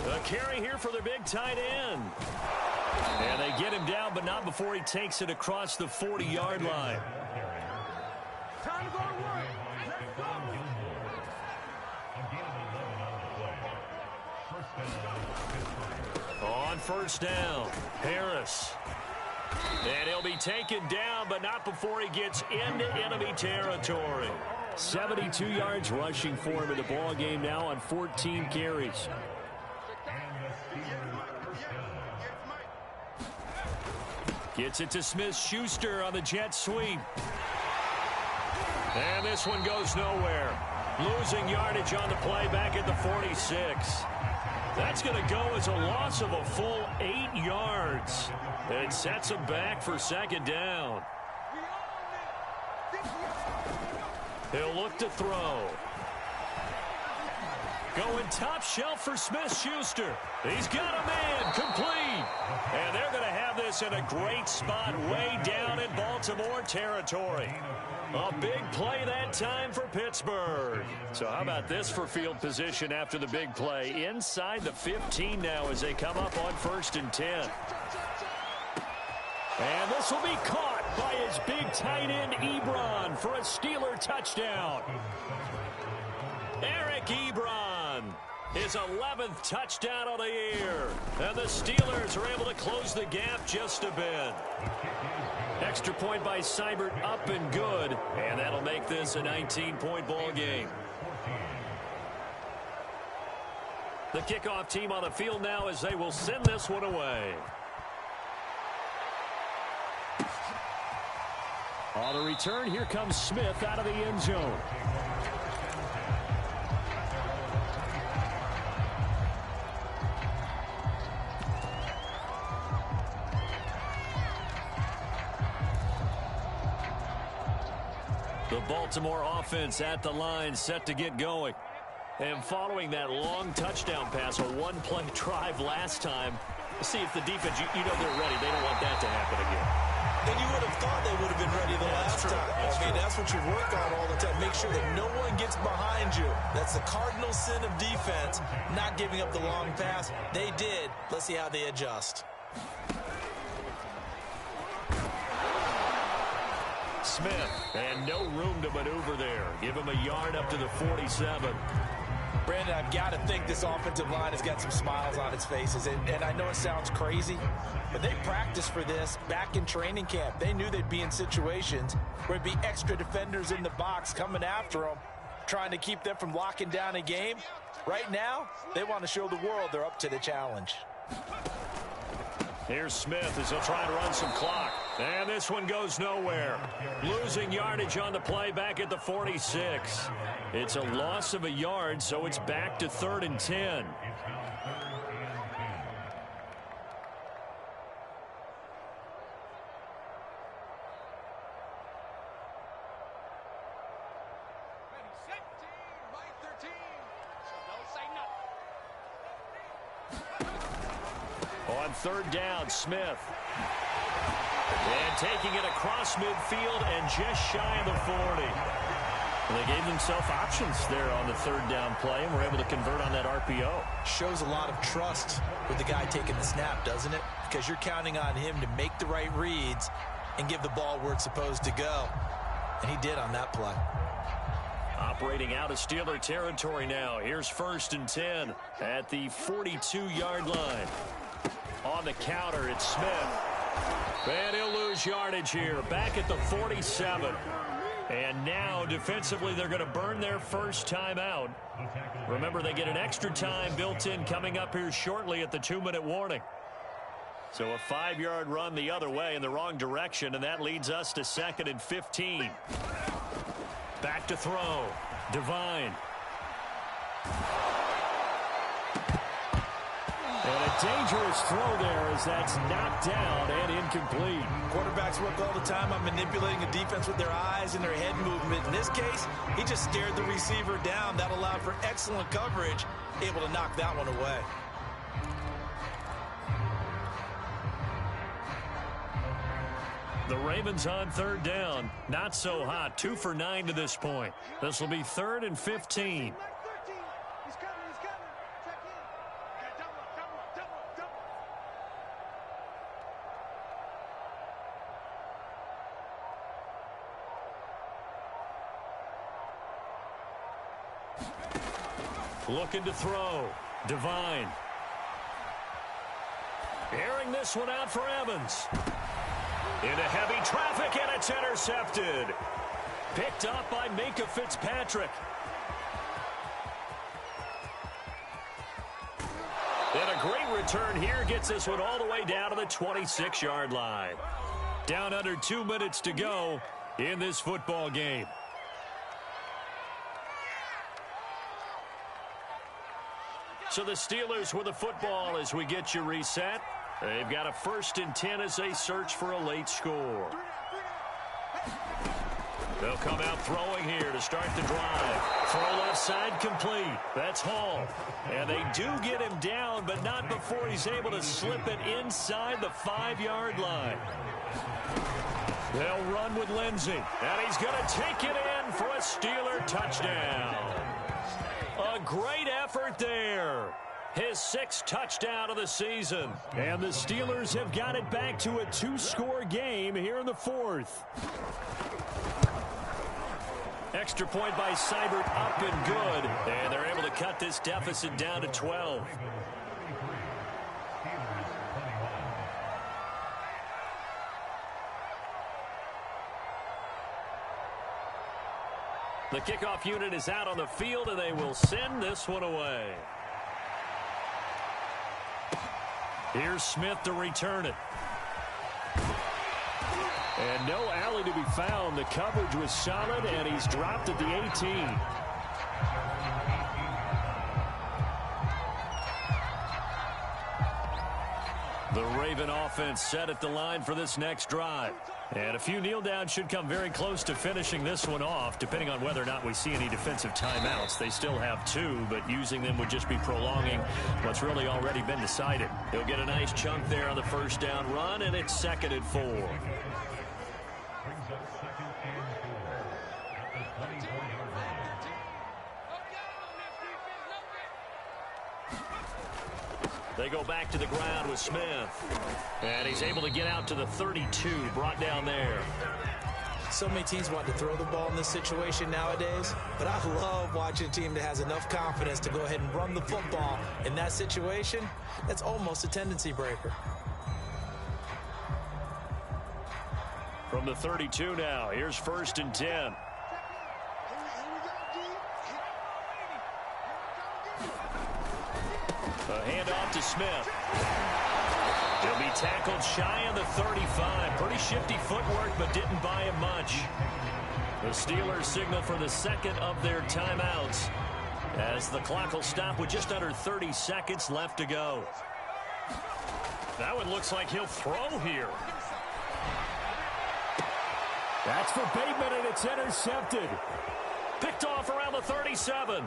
A carry here for their big tight end. And they get him down, but not before he takes it across the 40-yard line. Time to go to work. On first down, Harris. And he'll be taken down, but not before he gets into enemy territory. 72 yards rushing for him in the ball game now on 14 carries. Gets it to Smith-Schuster on the jet sweep. And this one goes nowhere. Losing yardage on the play back at the 46. That's going to go as a loss of a full 8 yards. It sets him back for 2nd down. He'll look to throw. Going top shelf for Smith-Schuster. He's got a man complete. And they're going to have this in a great spot way down in Baltimore territory. A big play that time for Pittsburgh. So how about this for field position after the big play? Inside the 15 now as they come up on 1st and 10. And this will be caught by his big tight end Ebron for a Steeler touchdown. Eric Ebron, his 11th touchdown of the year. And the Steelers are able to close the gap just a bit. Extra point by Seibert, up and good. And that'll make this a 19-point ball game. The kickoff team on the field now as they will send this one away. On the return, here comes Smith out of the end zone. The Baltimore offense at the line, set to get going. And following that long touchdown pass, a one-play drive last time, see if the defense, you know they're ready. They don't want that to happen again. And you would have thought they would have been ready the last time. That's what you work on all the time. Make sure that no one gets behind you. That's the cardinal sin of defense, not giving up the long pass. They did. Let's see how they adjust. Smith, and no room to maneuver there. Give him a yard up to the 47. Brandon, I've got to think this offensive line has got some smiles on its faces. And I know it sounds crazy, but they practiced for this back in training camp. They knew they'd be in situations where it'd be extra defenders in the box coming after them, trying to keep them from locking down a game. Right now, they want to show the world they're up to the challenge. Here's Smith as he'll try to run some clock. And this one goes nowhere. Losing yardage on the play back at the 46. It's a loss of a yard, so it's back to 3rd and 10. On 3rd down, Smith. And taking it across midfield and just shy of the 40. They gave themselves options there on the third down play and were able to convert on that RPO. Shows a lot of trust with the guy taking the snap, doesn't it? Because you're counting on him to make the right reads and give the ball where it's supposed to go. And he did on that play. Operating out of Steeler territory now. Here's 1st and 10 at the 42-yard line. On the counter, it's Smith. And he'll lose yardage here. Back at the 47. And now, defensively, they're going to burn their first timeout. Remember, they get an extra time built in coming up here shortly at the 2-minute warning. So a 5-yard run the other way in the wrong direction, and that leads us to 2nd and 15. Back to throw. Devine. And a dangerous throw there as that's knocked down and incomplete. Quarterbacks work all the time on manipulating a defense with their eyes and their head movement. In this case, he just stared the receiver down. That allowed for excellent coverage, able to knock that one away. The Ravens on 3rd down. Not so hot. 2 for 9 to this point. This will be 3rd and 15. Looking to throw. Devine. Airing this one out for Evans. Into heavy traffic, and it's intercepted. Picked up by Minkah Fitzpatrick. And a great return here gets this one all the way down to the 26-yard line. Down under 2 minutes to go in this football game. So the Steelers with the football as we get you reset. They've got a 1st and 10 as they search for a late score. They'll come out throwing here to start the drive. Throw left side complete. That's Hall. And they do get him down, but not before he's able to slip it inside the 5-yard line. They'll run with Lindsey. And he's going to take it in for a Steeler touchdown. A great effort there. His 6th touchdown of the season. And the Steelers have got it back to a 2-score game here in the 4th. Extra point by Seibert up and good. And they're able to cut this deficit down to 12. The kickoff unit is out on the field, and they will send this one away. Here's Smith to return it. And no alley to be found. The coverage was solid, and he's dropped at the 18. The Raven offense set at the line for this next drive. And a few kneel downs should come very close to finishing this one off, depending on whether or not we see any defensive timeouts. They still have 2, but using them would just be prolonging what's really already been decided. He'll get a nice chunk there on the 1st down run, and it's 2nd and 4. They go back to the ground with Smith. And he's able to get out to the 32, brought down there. So many teams want to throw the ball in this situation nowadays, but I love watching a team that has enough confidence to go ahead and run the football. In that situation, that's almost a tendency breaker. From the 32 now, here's 1st and 10. A handoff to Smith. He'll be tackled shy of the 35. Pretty shifty footwork, but didn't buy him much. The Steelers signal for the 2nd of their timeouts as the clock will stop with just under 30 seconds left to go. That one looks like he'll throw here. That's for Bateman, and it's intercepted. Picked off around the 37.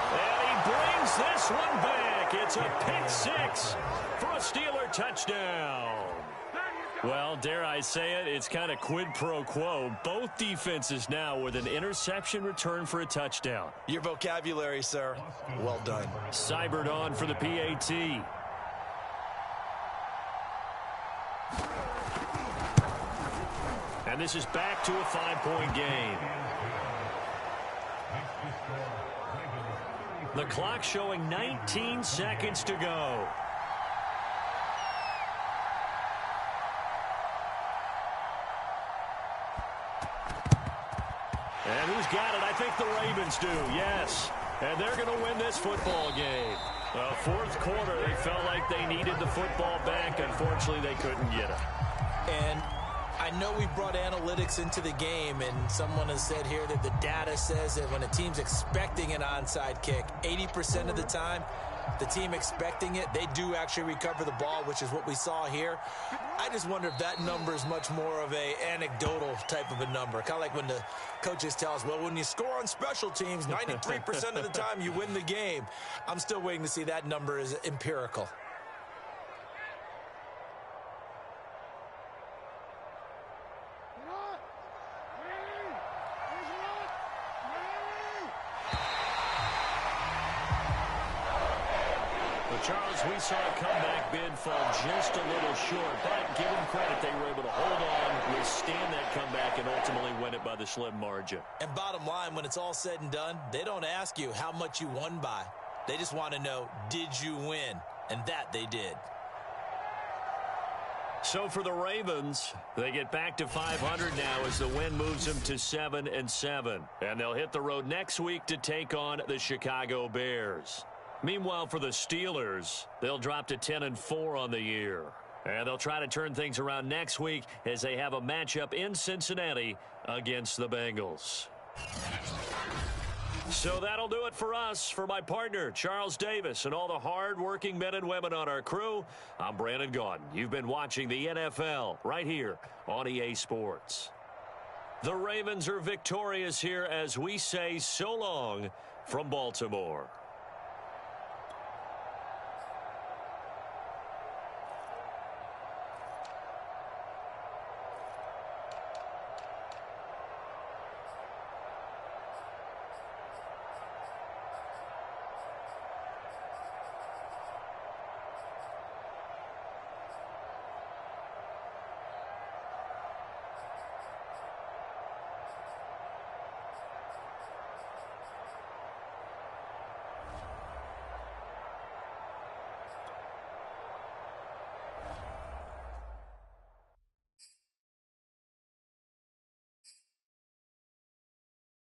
And he brings this one back. It's a pick 6 for a Steeler touchdown. Well, dare I say it, it's kind of quid pro quo. Both defenses now with an interception return for a touchdown. Your vocabulary, sir. Well done. Seibert on for the PAT. And this is back to a 5-point game. The clock showing 19 seconds to go. And who's got it? I think the Ravens do, yes. And they're going to win this football game. Well, fourth quarter, they felt like they needed the football back. Unfortunately, they couldn't get it. And I know we brought analytics into the game, and someone has said here that the data says that when a team's expecting an onside kick, 80% of the time, the team expecting it, they do actually recover the ball, which is what we saw here. I just wonder if that number is much more of a anecdotal type of a number. Kind of like when the coaches tell us, well, when you score on special teams, 93% of the time you win the game. I'm still waiting to see that number is empirical. Charles, we saw a comeback bid fall just a little short, but give them credit, they were able to hold on, withstand that comeback, and ultimately win it by the slim margin. And bottom line, when it's all said and done, they don't ask you how much you won by. They just want to know, did you win? And that they did. So for the Ravens, they get back to 500 now as the win moves them to 7-7. And they'll hit the road next week to take on the Chicago Bears. Meanwhile, for the Steelers, they'll drop to 10-4 on the year. And they'll try to turn things around next week as they have a matchup in Cincinnati against the Bengals. So that'll do it for us. For my partner, Charles Davis, and all the hard-working men and women on our crew, I'm Brandon Gaudin. You've been watching the NFL right here on EA Sports. The Ravens are victorious here as we say so long from Baltimore.